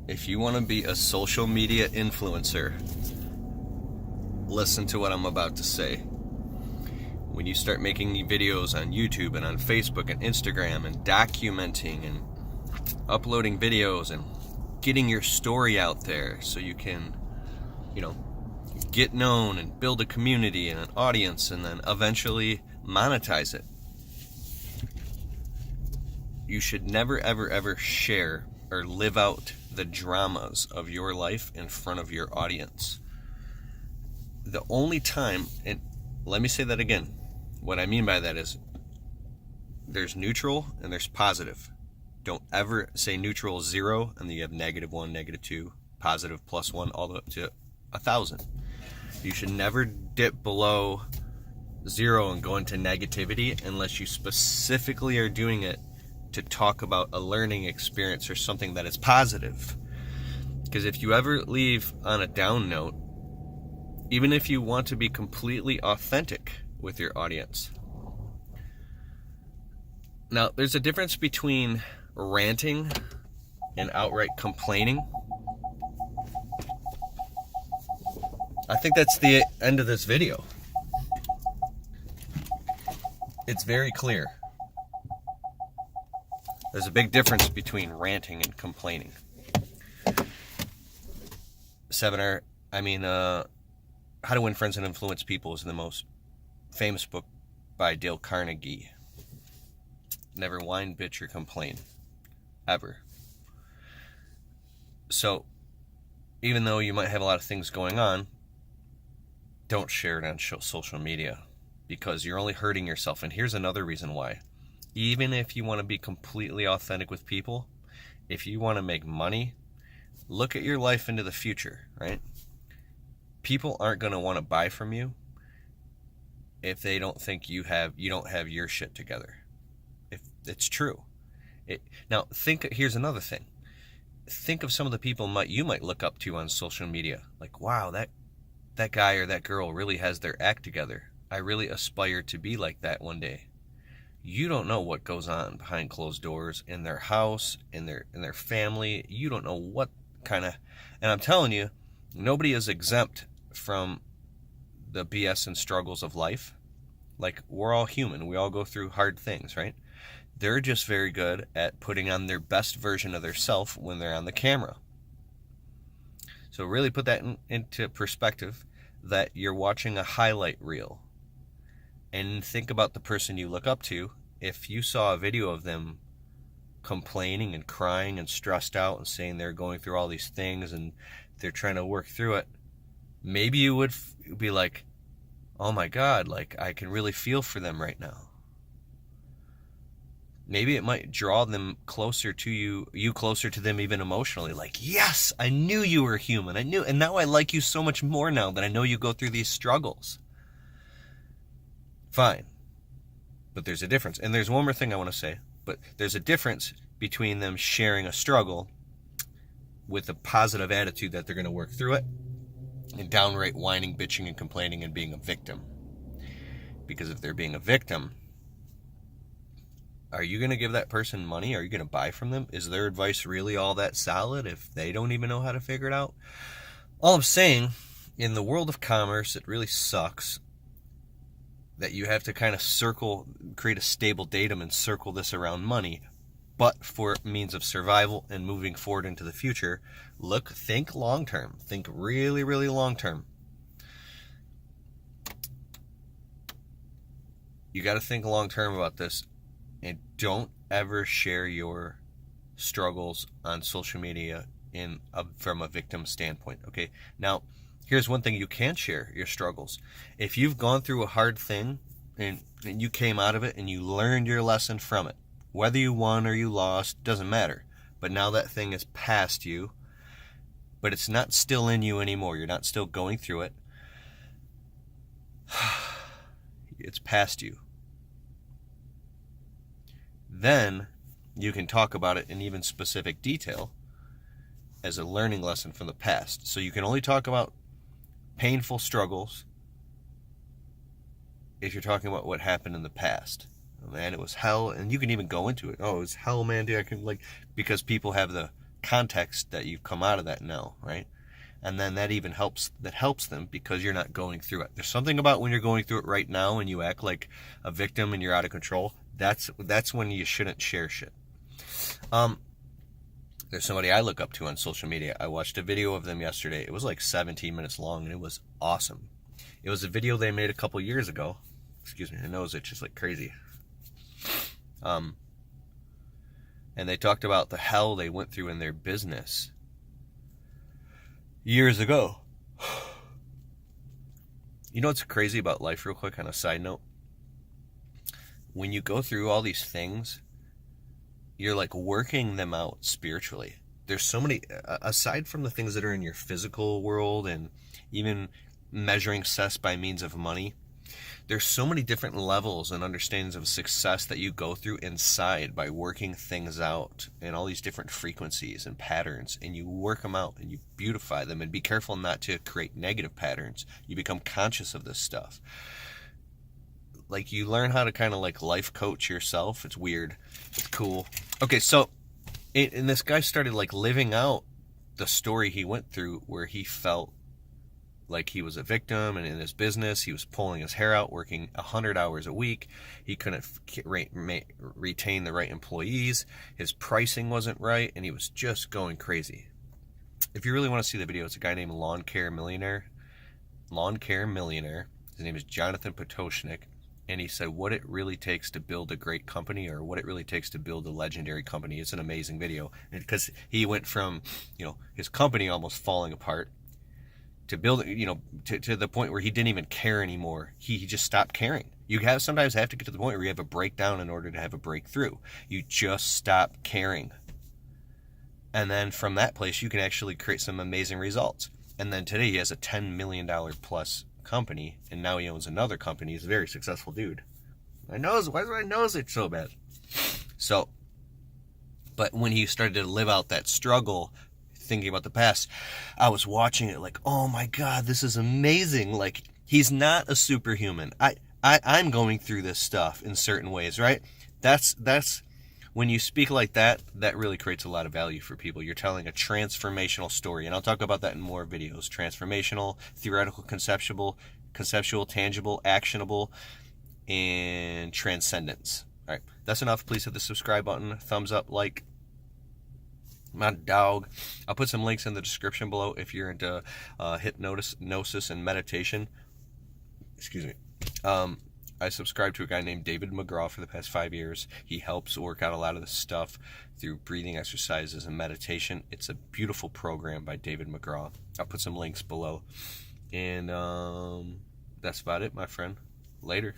If you want to be a social media influencer, listen to what I'm about to say. When you start making videos on YouTube and on Facebook and Instagram and documenting and uploading videos and getting your story out there so you can, get known and build a community and an audience and then eventually monetize it, you should never, ever, ever share or live out the dramas of your life in front of your audience. The only time, and let me say that again, what I mean by that is there's neutral and there's positive. Don't ever say neutral 0 and then you have -1, -2, positive +1, all the way up to 1,000. You should never dip below 0 and go into negativity unless you specifically are doing it to talk about a learning experience or something that is positive. Because if you ever leave on a down note, even if you want to be completely authentic with your audience. Now, there's a difference between ranting and outright complaining. I think that's the end of this video. It's very clear. There's a big difference between ranting and complaining. How to Win Friends and Influence People is the most famous book by Dale Carnegie. Never whine, bitch, or complain. Ever. So, even though you might have a lot of things going on, don't share it on social media because you're only hurting yourself. And here's another reason why. Even if you want to be completely authentic with people, if you want to make money, look at your life into the future, right? People aren't going to want to buy from you if they don't think you don't have your shit together. If it's true. Here's another thing. Think of some of the people you might look up to on social media. Like, wow, that guy or that girl really has their act together. I really aspire to be like that one day. You don't know what goes on behind closed doors in their house, in their family. You don't know what kind of... And I'm telling you, nobody is exempt from the BS and struggles of life. Like, we're all human. We all go through hard things, right? They're just very good at putting on their best version of their self when they're on the camera. So really put that into perspective, that you're watching a highlight reel. And think about the person you look up to. If you saw a video of them complaining and crying and stressed out and saying they're going through all these things and they're trying to work through it, maybe you would be like, oh my God, like I can really feel for them right now. Maybe it might draw them closer to you closer to them even emotionally. Like, yes, I knew you were human. And now I like you so much more now that I know you go through these struggles. Fine. But there's a difference. And there's one more thing I want to say. But there's a difference between them sharing a struggle with a positive attitude that they're going to work through it, and downright whining, bitching, and complaining and being a victim. Because if they're being a victim, are you going to give that person money? Are you going to buy from them? Is their advice really all that solid if they don't even know how to figure it out? All I'm saying, in the world of commerce, it really sucks that you have to kind of create a stable datum and circle this around money. But for means of survival and moving forward into the future, think long term. Think really, really long term. You got to think long term about this. And don't ever share your struggles on social media from a victim standpoint. Okay. Now, here's one thing you can share: your struggles. If you've gone through a hard thing and you came out of it and you learned your lesson from it, whether you won or you lost, doesn't matter. But now that thing is past you, but it's not still in you anymore. You're not still going through it. It's past you. Then you can talk about it in even specific detail as a learning lesson from the past. So you can only talk about painful struggles if you're talking about what happened in the past. Oh, man, it was hell. And you can even go into it. Oh, it was hell, man. Dude, because people have the context that you've come out of that now, right? And then that even helps them because you're not going through it. There's something about when you're going through it right now and you act like a victim and you're out of control. That's when you shouldn't share shit. There's somebody I look up to on social media. I watched a video of them yesterday. It was like 17 minutes long and it was awesome. It was a video they made a couple years ago. Excuse me, my nose itches like crazy. And they talked about the hell they went through in their business years ago. You know what's crazy about life, real quick, on a side note? When you go through all these things, you're like working them out spiritually. There's so many, aside from the things that are in your physical world and even measuring success by means of money, there's so many different levels and understandings of success that you go through inside by working things out in all these different frequencies and patterns, and you work them out and you beautify them, and be careful not to create negative patterns. You become conscious of this stuff. Like, you learn how to kind of like life coach yourself. It's weird. It's cool. Okay, so and this guy started like living out the story he went through, where he felt like he was a victim, and in his business he was pulling his hair out, working 100 hours a week. He couldn't retain the right employees. His pricing wasn't right, and he was just going crazy. If you really want to see the video, it's a guy named Lawn Care Millionaire. His name is Jonathan Potoshnik. And he said what it really takes to build a great company, or what it really takes to build a legendary company. It's an amazing video, because he went from, his company almost falling apart to building, to the point where he didn't even care anymore. He just stopped caring. You sometimes have to get to the point where you have a breakdown in order to have a breakthrough. You just stop caring. And then from that place, you can actually create some amazing results. And then today he has a $10 million plus company, and now he owns another company. He's a very successful dude. Why does my nose itch so bad? So, but when he started to live out that struggle, thinking about the past, I was watching it like, oh my God, this is amazing. Like, he's not a superhuman. I'm going through this stuff in certain ways, right? That's when you speak like that, that really creates a lot of value for people. You're telling a transformational story, and I'll talk about that in more videos. Transformational, theoretical, conceptual, tangible, actionable, and transcendence. All right, that's enough. Please hit the subscribe button, thumbs up, like. My dog. I'll put some links in the description below if you're into hypnosis and meditation. Excuse me. I subscribe to a guy named David McGraw for the past 5 years. He helps work out a lot of this stuff through breathing exercises and meditation. It's a beautiful program by David McGraw. I'll put some links below. And that's about it, my friend. Later.